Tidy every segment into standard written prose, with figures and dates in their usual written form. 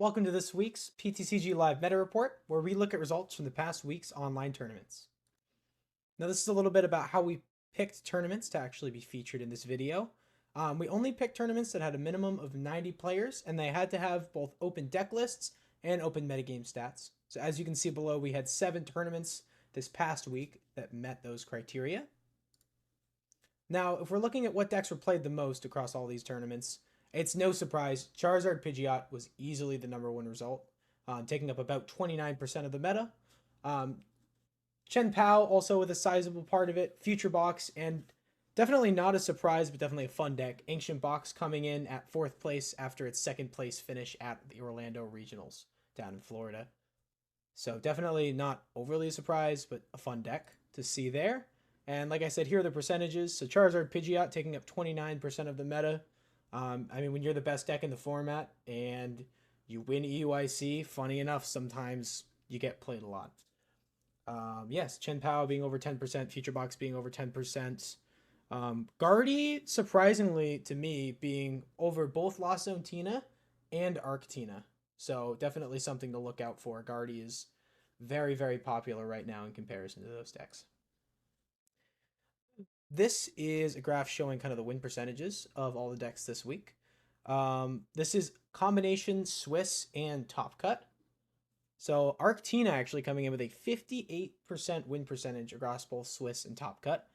Welcome to this week's PTCG Live Meta Report, where we look at results from the past week's online tournaments. Now, this is a little bit about how we picked tournaments to actually be featured in this video. We only picked tournaments that had a minimum of 90 players, and they had to have both open deck lists and open metagame stats. So as you can see below, we had 7 tournaments this past week that met those criteria. Now, if we're looking at what decks were played the most across all these tournaments, it's no surprise Charizard Pidgeot was easily the #1 result, taking up about 29% of the meta. Chen Pao also with a sizable part of it, Future Box, and definitely not a surprise, but definitely a fun deck. Ancient Box coming in at 4th place after its 2nd place finish at the Orlando Regionals down in Florida. So definitely not overly surprised, but a fun deck to see there. And like I said, here are the percentages. So Charizard Pidgeot taking up 29% of the meta. I mean, when you're the best deck in the format and you win EUIC, funny enough, sometimes you get played a lot. Yes, Chen Pao being over 10%, Future Box being over 10%. Guardy, surprisingly to me, being over both Lost Zone Tina and Arctina. So definitely something to look out for. Guardy is very, very popular right now in comparison to those decks. This is a graph showing kind of the win percentages of all the decks this week. This is combination Swiss and Top Cut. So Arctina actually coming in with a 58% win percentage across both Swiss and Top Cut,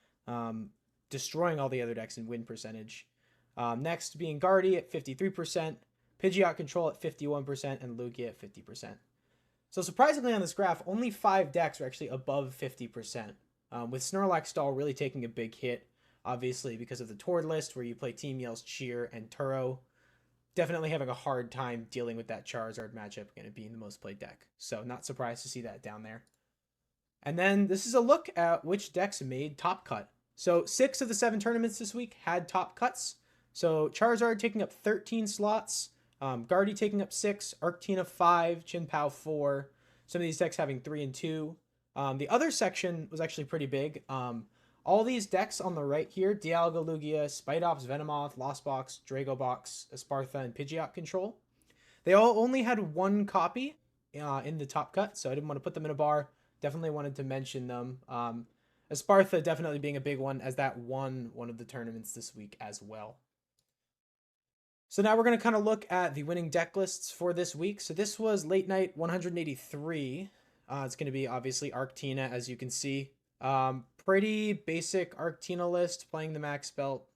destroying all the other decks in win percentage. Next being Guardy at 53%, Pidgeot Control at 51%, and Lugia at 50%. So surprisingly on this graph, only 5 decks are actually above 50%. With Snorlax Stall really taking a big hit, obviously because of the Tord list where you play Team Yell's Cheer and Turo. Definitely having a hard time dealing with that Charizard matchup, going to be in the most played deck. So not surprised to see that down there. And then this is a look at which decks made Top Cut. So 6 of the 7 tournaments this week had Top Cuts. So Charizard taking up 13 slots, Guardy taking up 6, Arctina 5, Chen Pao 4. Some of these decks having 3 and 2. The other section was actually pretty big. All these decks on the right here, Dialga, Lugia, Spidops, Venomoth, Lost Box, Drago Box, Espathra, and Pidgeot Control. They all only had 1 copy in the Top Cut, so I didn't want to put them in a bar. Definitely wanted to mention them. Espathra definitely being a big one, as that won one of the tournaments this week as well. So now we're going to kind of look at the winning deck lists for this week. So this was Late Night 183. It's going to be obviously Arctina, as you can see. Pretty basic Arctina list, playing the Max Belt,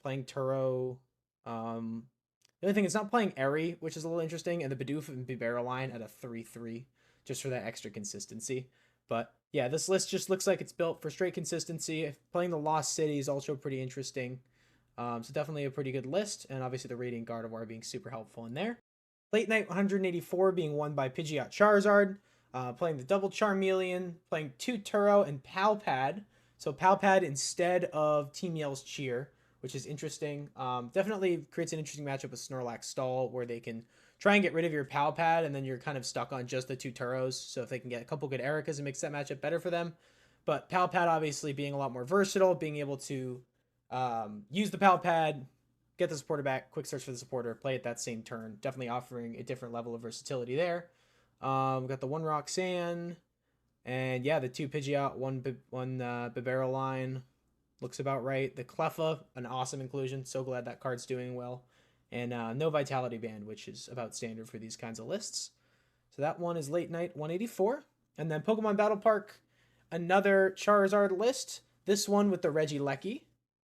playing Turo. The only thing, it's not playing Eri, which is a little interesting, and the Bidoof and Bibera line at a 3-3, just for that extra consistency. But yeah, this list just looks like it's built for straight consistency. Playing the Lost City is also pretty interesting. So definitely a pretty good list, and obviously the Radiant Gardevoir being super helpful in there. Late Night 184 being won by Pidgeot Charizard. Playing the double Charmeleon, playing 2 Turo and Palpad. So Palpad instead of Team Yell's Cheer, which is interesting. Definitely creates an interesting matchup with Snorlax Stall, where they can try and get rid of your Palpad, and then you're kind of stuck on just the 2 Turos. So if they can get a couple good Ericas, it makes that matchup better for them. But Palpad obviously being a lot more versatile, being able to use the Palpad, get the supporter back, quick search for the supporter, play it that same turn. Definitely offering a different level of versatility there. We got the 1 Roxanne, and yeah, the 2 Pidgeot, 1 Bibera line looks about right. The Cleffa, an awesome inclusion. So glad that card's doing well. And no Vitality Band, which is about standard for these kinds of lists. So that one is Late Night 184. And then Pokemon Battle Park, another Charizard list. This one with the Regieleki. A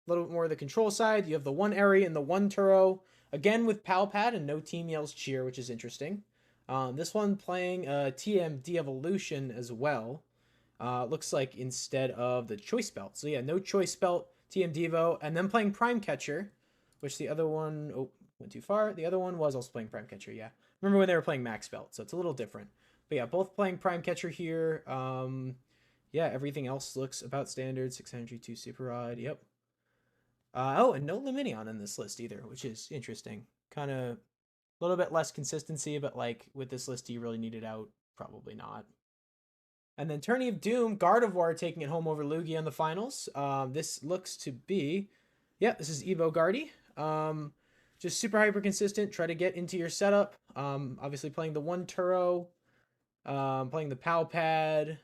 little bit more of the control side. You have the 1 Eri and the 1 Turo. Again with Palpad and no Team Yell's Cheer, which is interesting. This one playing TM De-Evolution as well. Looks like instead of the Choice Belt. So yeah, no Choice Belt, TM Devo, and then playing Prime Catcher, which the other one, oh, went too far. The other one was also playing Prime Catcher, yeah. Remember when they were playing Max Belt, so it's a little different. But yeah, both playing Prime Catcher here. Yeah, everything else looks about standard. 602 Super Rod, yep. Oh, and no Lumineon in this list either, which is interesting. Kind of a little bit less consistency, but like with this list, do you really need it out? Probably not. And then Tourney of Doom, Gardevoir taking it home over Lugia in the finals. This looks to be, yeah, this is Evo Guardy. Just super hyper consistent. Try to get into your setup. Obviously playing the one Turo, playing the Pal Pad.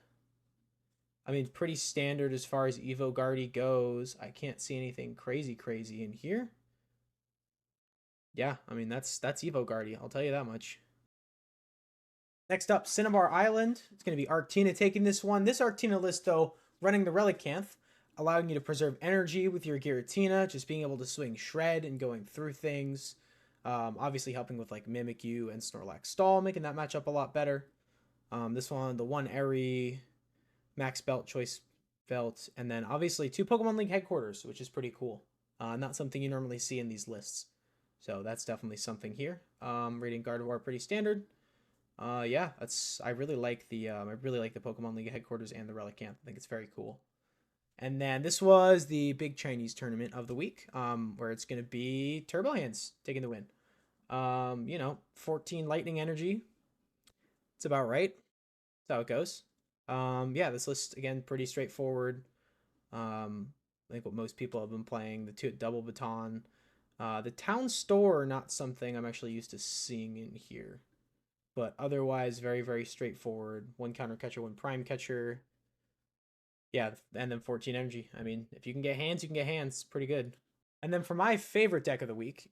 I mean, pretty standard as far as Evo Guardy goes. I can't see anything crazy in here. Yeah, I mean that's Evo Guardy. I'll tell you that much. Next up, Cinnabar Island. It's going to be Arctina taking this one. This Arctina list, though, running the Relicanth, allowing you to preserve energy with your Giratina, just being able to swing Shred and going through things. Obviously helping with like Mimikyu and Snorlax Stall, making that matchup a lot better. This one, the one Airy, Max Belt, Choice Belt, and then obviously 2 Pokemon League headquarters, which is pretty cool. Not something you normally see in these lists. So that's definitely something here. Radiant Gardevoir, pretty standard. Yeah, I really like the Pokemon League headquarters and the Relicanth. I think it's very cool. And then this was the big Chinese tournament of the week, where it's gonna be Turbo Hands taking the win. 14 lightning energy. It's about right. That's how it goes. Yeah, this list again pretty straightforward. I think what most people have been playing, the two double baton. The town store, not something I'm actually used to seeing in here. But otherwise, very straightforward. 1 counter catcher, 1 prime catcher. Yeah, and then 14 energy. I mean, if you can get hands, you can get hands. Pretty good. And then for my favorite deck of the week,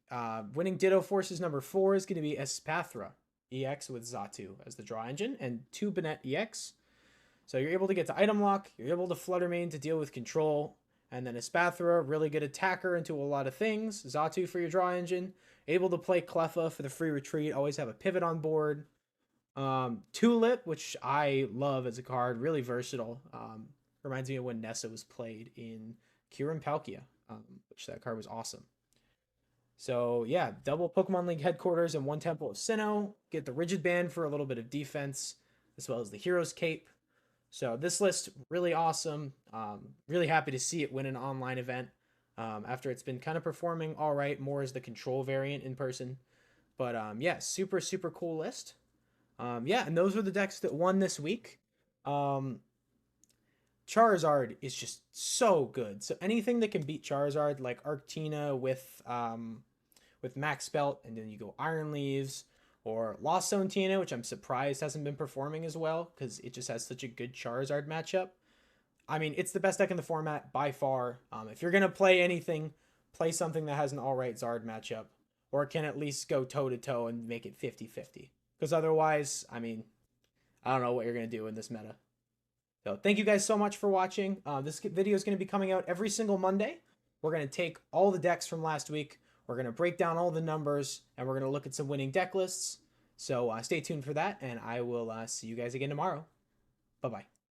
winning Ditto Forces number 4 is going to be Espathra EX with Xatu as the draw engine and 2 Banette EX. So you're able to get to item lock, you're able to Flutter Mane to deal with control, and then Espathra, really good attacker into a lot of things. Xatu for your draw engine, able to play Cleffa for the free retreat, always have a pivot on board. Tulip, which I love as a card, really versatile. Reminds me of when Nessa was played in Kyurem Palkia, which that card was awesome. So yeah, double Pokemon League headquarters and 1 Temple of Sinnoh. Get the Rigid Band for a little bit of defense, as well as the Hero's Cape. So this list, really awesome. Really happy to see it win an online event after it's been kind of performing all right, more as the control variant in person. But yeah, super cool list. Yeah, and those were the decks that won this week. Charizard is just so good. So anything that can beat Charizard, like Arctina with Max Belt, and then you go Iron Leaves, or Lost Zone Tina, which I'm surprised hasn't been performing as well because it just has such a good Charizard matchup. I mean, it's the best deck in the format by far. If you're gonna play anything, play something that has an alright Zard matchup, or can at least go toe to toe and make it 50-50. Because otherwise, I mean, I don't know what you're gonna do in this meta. So thank you guys so much for watching. This video is going to be coming out every single Monday. We're going to take all the decks from last week. We're going to break down all the numbers, and we're going to look at some winning deck lists. So stay tuned for that, and I will see you guys again tomorrow. Bye-bye.